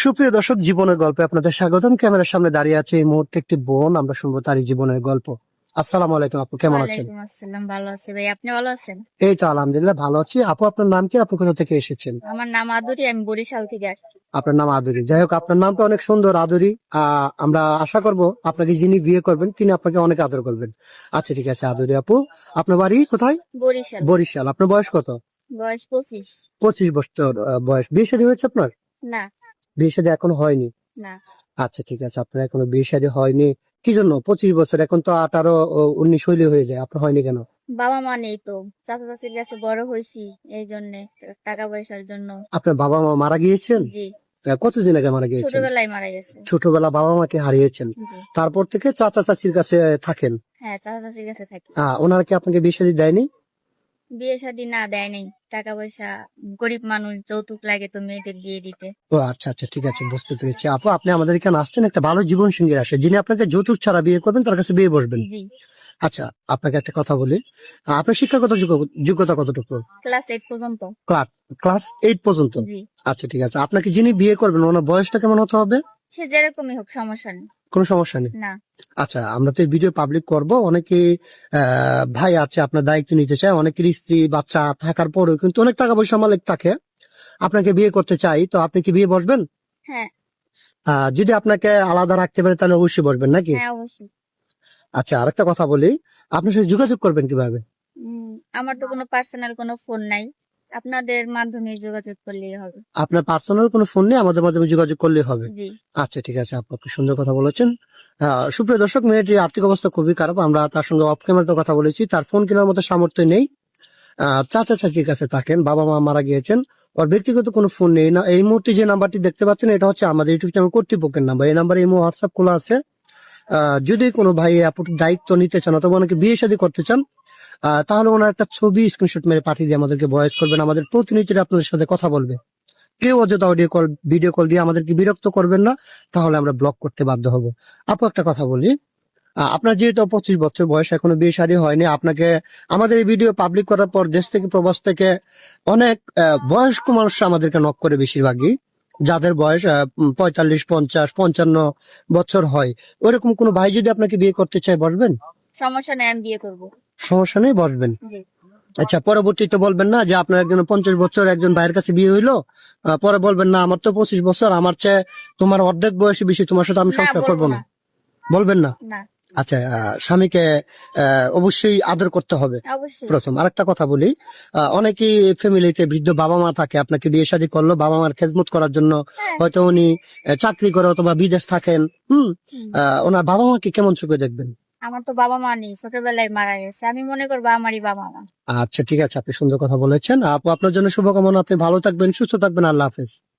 সুপ্রিয় দর্শক, জীবনের গল্পে আপনাদের স্বাগতম। ক্যামেরার সামনে দাঁড়িয়ে আছে এই মুহূর্তে একটি বোন। আমরা শুনবো তারই জীবনের গল্প। আসসালামু আলাইকুম আপু, কেমন আছেন? ওয়ালাইকুম আসসালাম, ভালো আছি ভাই, আপনি ভালো আছেন? এই তো আলহামদুলিল্লাহ ভালো আছি। আপু, আপনার নাম কি? আপনি কোথা থেকে এসেছেন? আমার নাম আদুরি, আমি বরিশাল থেকে আসছি। আপনার নাম আদুরি। যাই হোক, আপনার নামটা অনেক সুন্দর, আদুরি। আমরা আশা করব আপনাকে যিনি বিয়ে করবেন তিনি আপনাকে অনেক আদর করবেন। আচ্ছা, ঠিক আছে আদুরি আপু, আপনার বাড়ি কোথায়? বরিশাল। বরিশাল। আপনার বয়স কত? বয়স 25। 25 বছর বয়স। বিয়ে শাদী হয়েছে আপনার? না। বিয়ে শাদী এখনো হয়নি? না। আচ্ছা, ঠিক আছে, আপনার এখনো বিয়ে শাদী হয়নি। কি জন্য? 25 বছর, এখন তো 18 19 হইলে হয়ে যায়, আপনার হয়নি কেন? বাবা মা নেই তো, চাচা চাচির কাছে বড় হয়েছি, এই জন্য টাকা পয়সার জন্য। আপনার বাবা মা মারা গিয়েছেন? জি। কতদিন আগে মারা গিয়েছেন? ছোটবেলায় মারা গেছে। ছোটবেলা বাবা মাকে হারিয়েছেন, জি। তারপর থেকে চাচা চাচির কাছে থাকেন। হ্যাঁ, চাচা চাচির কাছে থাকি। ওনারা কি আপনাকে বিয়ে শাদী দেয়নি? বিয়ে শাদী না, দেয় নাই। টাকা পয়সা, গরিব মানুষ, যৌতুক লাগে তো মেয়েদের বিয়ে দিতে। ও আচ্ছা আচ্ছা, ঠিক আছে, বুঝতে পেরেছি। আপু, আপনি আমাদের এখানে আসছেন একটা ভালো জীবন সঙ্গী আসে, যিনি আপনাকে যৌতুক ছাড়া বিয়ে করবেন, তার কাছে বিয়ে বসবেন। জি। আচ্ছা, আপনাকে একটা কথা বলি, আপনার শিক্ষাগত যোগ্যতা কতটুকু? ক্লাস 8 পর্যন্ত। ক্লাস 8 পর্যন্ত? জি। আচ্ছা, ঠিক আছে। আপনাকে যিনি বিয়ে করবেন ওনার বয়সটা কেমন হতে হবে? সে যেরকমই হোক, সমস্যা নেই। কোনো সমস্যা নেই? না। আচ্ছা, আমরা তো এই ভিডিও পাবলিক করব, অনেকে ভাই আছে আপনার দায়িত্ব নিতে চায়, অনেকের স্ত্রী বাচ্চা থাকার পরেও কিন্তু অনেক টাকা পয়সা মালিক থাকে, আপনাকে বিয়ে করতে চাই, তো আপনি কি বিয়ে বসবেন? হ্যাঁ। যদি আপনাকে আলাদা রাখতে পারে তাহলে অবশ্যই বসবেন নাকি? হ্যাঁ, অবশ্যই। আচ্ছা, আরেকটা কথা বলি, আপনার সাথে যোগাযোগ করবেন কিভাবে? আমার তো কোনো পার্সোনাল কোনো ফোন নাই, আপনাদের মাধ্যমে যোগাযোগ করলেই হবে। আপনার পার্সোনাল কোনো ফোন নেই, আমাদের মাধ্যমে যোগাযোগ করলে হবে? জি। আচ্ছা, ঠিক আছে আপু, আপনি সুন্দর কথা বলেছেন। সুপ্রিয় দর্শক, মেয়েটির আর্থিক অবস্থা খুবই খারাপ। আমরা তার সঙ্গে অফ ক্যামেরাতে কথা বলেছি, তার ফোন কেনার মতো সামর্থ্য নেই। চাচা চাচির কাছে থাকেন, বাবা মা মারা গিয়েছেন, ওর ব্যক্তিগত কোনো ফোন নেই। না, এই মুহূর্তে যে নাম্বারটি দেখতে পাচ্ছেন এটা হচ্ছে আমাদের ইউটিউব চ্যানেল কর্তৃপক্ষের নাম্বার। এই নাম্বারে ইমো হোয়াটসঅ্যাপ খোলা আছে। যদি কোনো ভাই আপুর দায়িত্ব নিতে চান অথবা ওনাকে বিয়ে শাদী করতে চান, তাহলে ওনার একটা ছবি স্ক্রিনশট মেরে পাঠিয়ে দিয়ে আমাদেরকে ভয়েস করবেন, আমাদের প্রতিনিধিরা আপনাদের সাথে কথা বলবে। কেউ অযথা অডিও কল ভিডিও কল দিয়ে আমাদেরকে বিরক্ত করবেন না, তাহলে আমরা ব্লক করতে বাধ্য হব। আপু, একটা কথা বলি, আপনার যেহেতু 25 বছর বয়স, এখনো বিয়ে শাদী হয়নি, আপনাকে আমাদের এই ভিডিও পাবলিক করার পর দেশ থেকে প্রবাস থেকে অনেক বয়স্ক মানুষরা আমাদেরকে নক করে, বেশিরভাগই যাদের বয়স 45 50 55 বছর হয়, ওইরকম কোনো ভাই যদি আপনাকে বিয়ে করতে চায়, বসবেন? সমস্যা নেই, আমি বিয়ে করব। সমস্যা নেই, বসবেন। জি। আচ্ছা, পরবর্তীতে বলবেন না যে আপনার একজন 50 বছর একজন ভাইয়ের কাছে বিয়ে হইলো, পরে বলবেন না আমার তো 25 বছর, আমার চেয়ে তোমার অর্ধেক বয়সী বেশি, তোমার সাথে আমি না, সংসার বলবো করবো না। না, বলবেন না? না। আচ্ছা, স্বামীকে অবশ্যই আদর করতে হবে অবশ্যই। প্রথম। আরেকটা কথা বলি, অনেকেই ফ্যামিলিতে বৃদ্ধ বাবা মা থাকে, আপনাকে বিয়ে শাদী করলো বাবা মার খেদমত করার জন্য, হ্যাঁ। হয়তো উনি চাকরি করে অথবা বিদেশ থাকেন। হুম। ওনার বাবা মাকে কেমন চোখে দেখবেন? আমার তো বাবা মা নেই, ছোটবেলায় মারা গেছে, আমি মনে করবো আমারই বাবা মা। আচ্ছা, ঠিক আছে, আপনি সুন্দর কথা বলেছেন আপু, আপনার জন্য শুভকামনা। আপনি ভালো থাকবেন, সুস্থ থাকবেন, আল্লাহ হাফেজ।